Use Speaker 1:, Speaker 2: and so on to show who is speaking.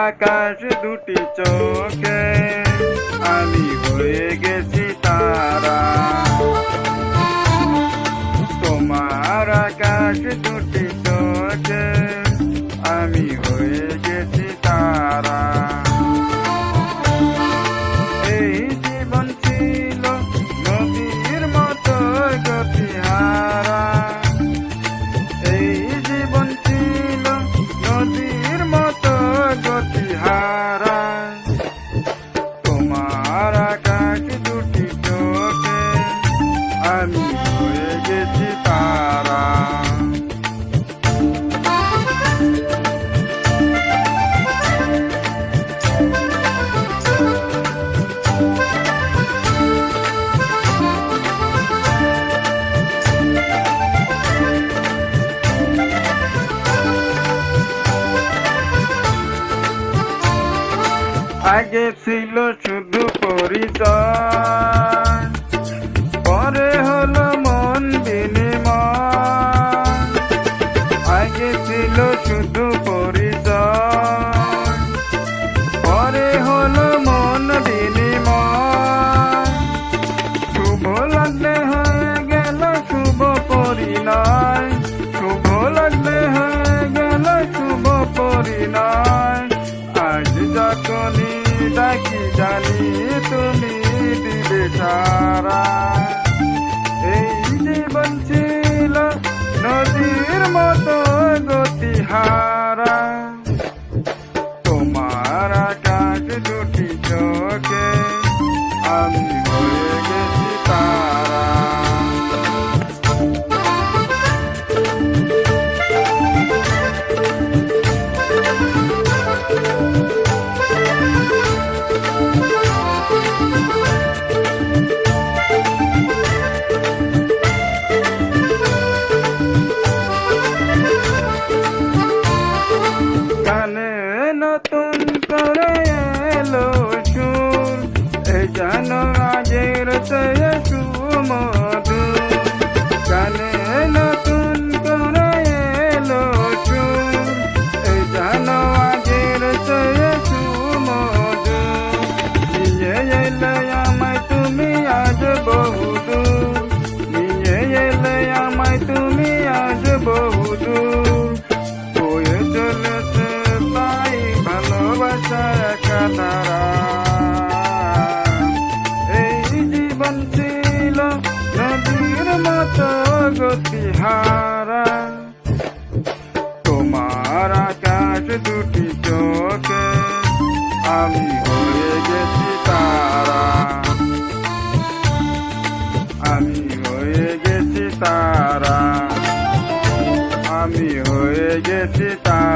Speaker 1: আকাশ দুটি চোখে আমি হয়ে গেছি তারা। তোমার আকাশ দুটি চোখে আমি হয়ে গেছি তারা। এই জীবন ছিল নদীর মতো গতিহারা, এই জীবন ছিল নদীর মতো গতিহারা। তোমার আকাশ দুটি চোখে আমি হয়ে গেছি তারা। আগে ছিল শুধু পরিচয়, পরে হলো মন বিনিময়। আগে ছিল শুধু পরিচয়, পরে হলো মন বিনিময়। শুভ লাগলে হয়ে গেল শুভ পরিণয়, শুভ লাগলে হয়ে গেল শুভ পরিণয়। আজ যখনই ডাকি জানি তুমি দিবে সারা। এই জীবন ছিল নদীর মতো গতিহারা। তোমার আকাশ দুটি চোখে আমি হয়ে গেছি তারা। নতুন করে এলো সুর, এই যেন আগের চেয়ে সুমধুর। গানে নতুন করে এলো সুর, এই যেন আগের চেয়ে সুমধুর। নিয়ে এলে আমায় তুমি আজ বহুদূর, নিয়ে এলে আমায় তুমি আজ বহুদূর। হয়ে চলেছে ভালোবাসা একাধারা। এই জীবন ছিল নদীর মতো গতিহারা। তোমার আকাশ দুটি চোখে আমি হয়ে গেছি তারা। আমি হয়ে গেছি তারা, আমি হয়ে গেছি তারা।